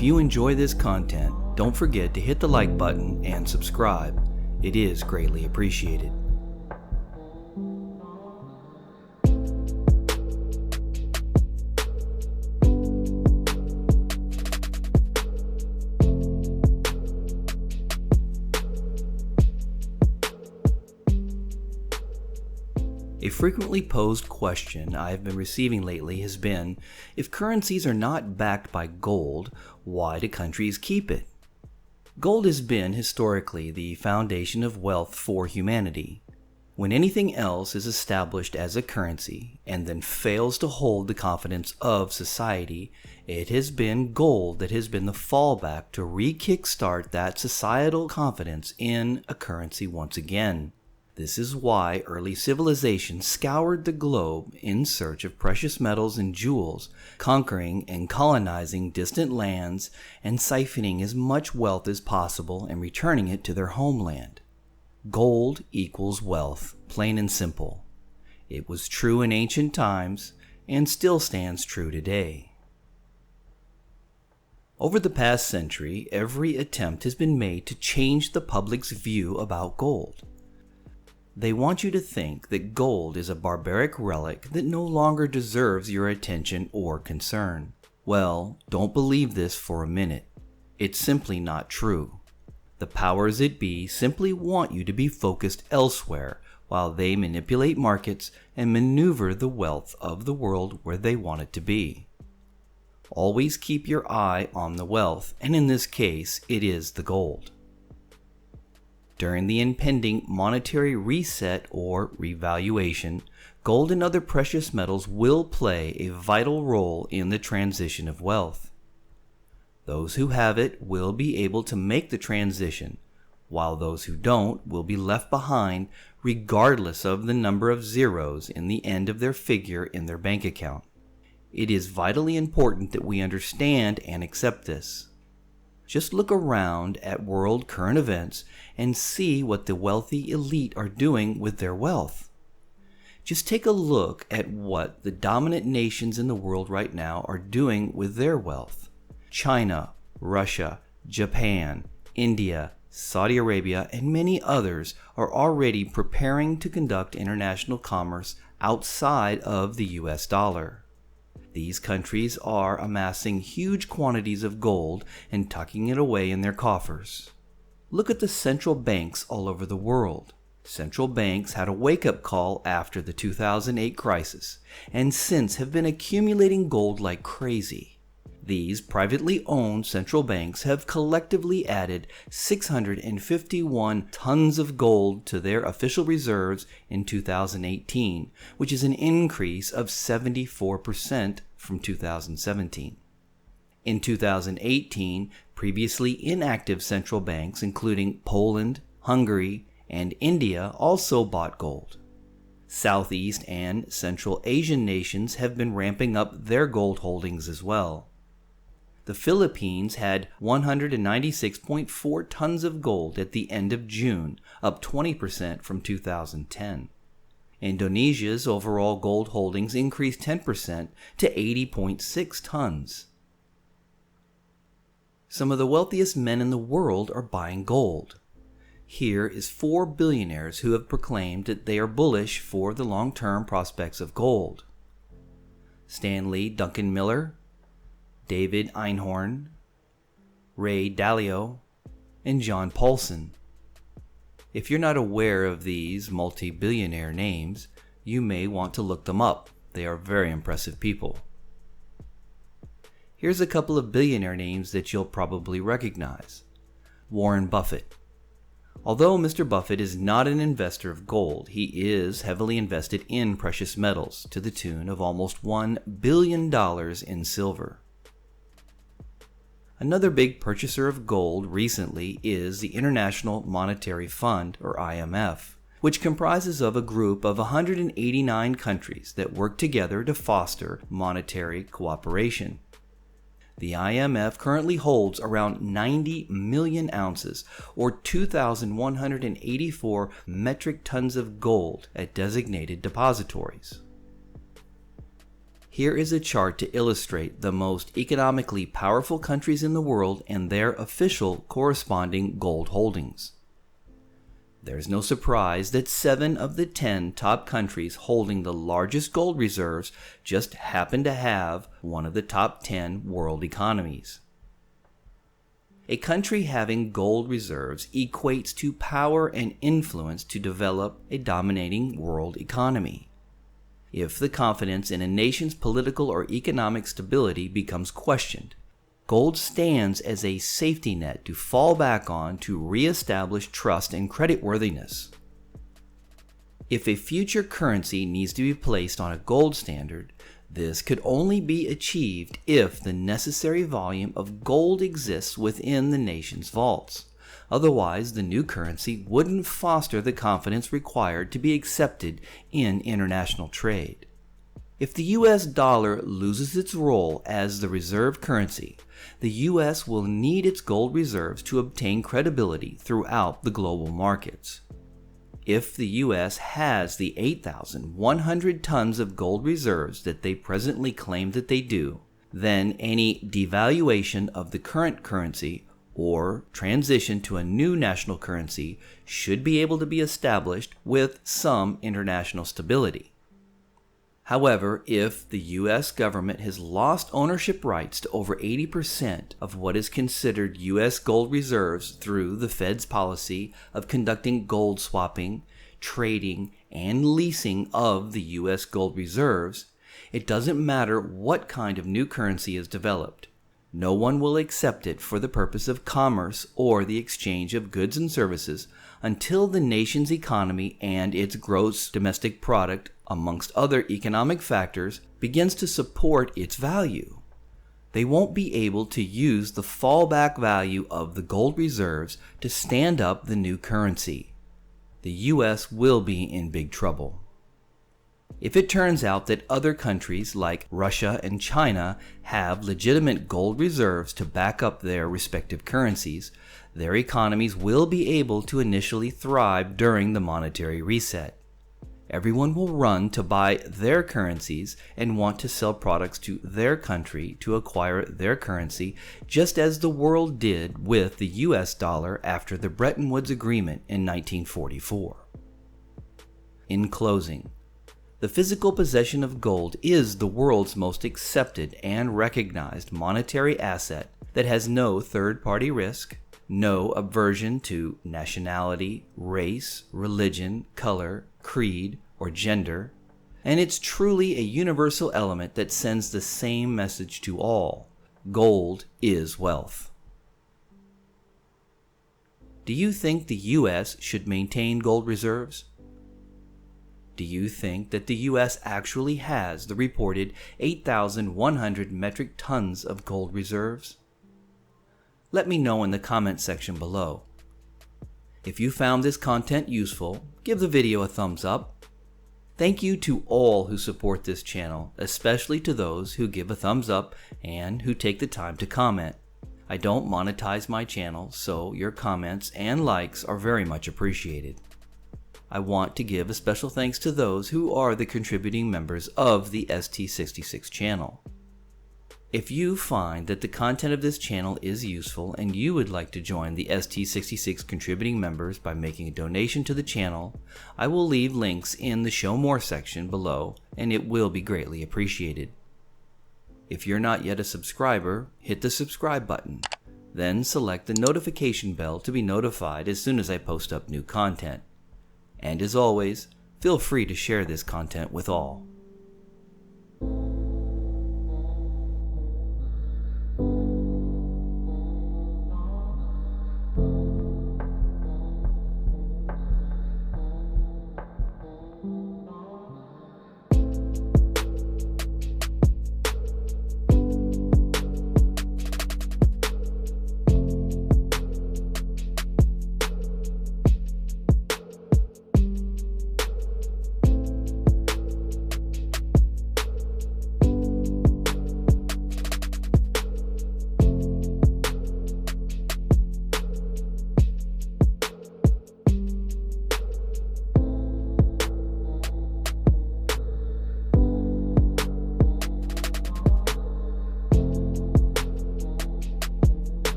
If you enjoy this content, don't forget to hit the like button and subscribe. It is greatly appreciated. A frequently posed question I've been receiving lately has been, if currencies are not backed by gold, why do countries keep it? Gold has been historically the foundation of wealth for humanity. When anything else is established as a currency and then fails to hold the confidence of society, it has been gold that has been the fallback to re-kickstart that societal confidence in a currency once again. This is why early civilizations scoured the globe in search of precious metals and jewels, conquering and colonizing distant lands and siphoning as much wealth as possible and returning it to their homeland. Gold equals wealth, plain and simple. It was true in ancient times and still stands true today. Over the past century, every attempt has been made to change the public's view about gold. They want you to think that gold is a barbaric relic that no longer deserves your attention or concern. Well, don't believe this for a minute. It's simply not true. The powers that be simply want you to be focused elsewhere while they manipulate markets and maneuver the wealth of the world where they want it to be. Always keep your eye on the wealth, and in this case, it is the gold. During the impending monetary reset or revaluation, gold and other precious metals will play a vital role in the transition of wealth. Those who have it will be able to make the transition, while those who don't will be left behind regardless of the number of zeros in the end of their figure in their bank account. It is vitally important that we understand and accept this. Just look around at world current events and see what the wealthy elite are doing with their wealth. Just take a look at what the dominant nations in the world right now are doing with their wealth. China, Russia, Japan, India, Saudi Arabia, and many others are already preparing to conduct international commerce outside of the US dollar. These countries are amassing huge quantities of gold and tucking it away in their coffers. Look at the central banks all over the world. Central banks had a wake-up call after the 2008 crisis, and since have been accumulating gold like crazy. These privately owned central banks have collectively added 651 tons of gold to their official reserves in 2018, which is an increase of 74% from 2017. In 2018, previously inactive central banks, including Poland, Hungary, and India, also bought gold. Southeast and Central Asian nations have been ramping up their gold holdings as well. The Philippines had 196.4 tons of gold at the end of June, up 20% from 2010. Indonesia's overall gold holdings increased 10% to 80.6 tons. Some of the wealthiest men in the world are buying gold. Here is 4 billionaires who have proclaimed that they are bullish for the long-term prospects of gold. Stanley Duncan Miller, David Einhorn, Ray Dalio, and John Paulson. If you're not aware of these multi-billionaire names, you may want to look them up. They are very impressive people. Here's a couple of billionaire names that you'll probably recognize. Warren Buffett. Although Mr. Buffett is not an investor of gold, he is heavily invested in precious metals to the tune of almost $1 billion in silver. Another big purchaser of gold recently is the International Monetary Fund, or IMF, which comprises of a group of 189 countries that work together to foster monetary cooperation. The IMF currently holds around 90 million ounces, or 2,184 metric tons of gold at designated depositories. Here is a chart to illustrate the most economically powerful countries in the world and their official corresponding gold holdings. There's no surprise that 7 of the 10 top countries holding the largest gold reserves just happen to have one of the top 10 world economies. A country having gold reserves equates to power and influence to develop a dominating world economy. If the confidence in a nation's political or economic stability becomes questioned, gold stands as a safety net to fall back on to reestablish trust and creditworthiness. If a future currency needs to be placed on a gold standard, this could only be achieved if the necessary volume of gold exists within the nation's vaults. Otherwise, the new currency wouldn't foster the confidence required to be accepted in international trade. If the US dollar loses its role as the reserve currency, the US will need its gold reserves to obtain credibility throughout the global markets. If the US has the 8,100 tons of gold reserves that they presently claim that they do, then any devaluation of the current currency or transition to a new national currency should be able to be established with some international stability. However, if the US government has lost ownership rights to over 80% of what is considered US gold reserves through the Fed's policy of conducting gold swapping, trading, and leasing of the US gold reserves, it doesn't matter what kind of new currency is developed. No one will accept it for the purpose of commerce or the exchange of goods and services until the nation's economy and its gross domestic product, amongst other economic factors, begins to support its value. They won't be able to use the fallback value of the gold reserves to stand up the new currency. The US will be in big trouble. If it turns out that other countries like Russia and China have legitimate gold reserves to back up their respective currencies, their economies will be able to initially thrive during the monetary reset. Everyone will run to buy their currencies and want to sell products to their country to acquire their currency, just as the world did with the US dollar after the Bretton Woods Agreement in 1944. In closing, the physical possession of gold is the world's most accepted and recognized monetary asset that has no third-party risk, no aversion to nationality, race, religion, color, creed, or gender, and it's truly a universal element that sends the same message to all. Gold is wealth. Do you think the US should maintain gold reserves? Do you think that the US actually has the reported 8,100 metric tons of gold reserves? Let me know in the comment section below. If you found this content useful, give the video a thumbs up. Thank you to all who support this channel, especially to those who give a thumbs up and who take the time to comment. I don't monetize my channel, so your comments and likes are very much appreciated. I want to give a special thanks to those who are the contributing members of the ST66 channel. If you find that the content of this channel is useful and you would like to join the ST66 contributing members by making a donation to the channel, I will leave links in the Show More section below, and it will be greatly appreciated. If you're not yet a subscriber, hit the subscribe button. Then select the notification bell to be notified as soon as I post up new content. And as always, feel free to share this content with all.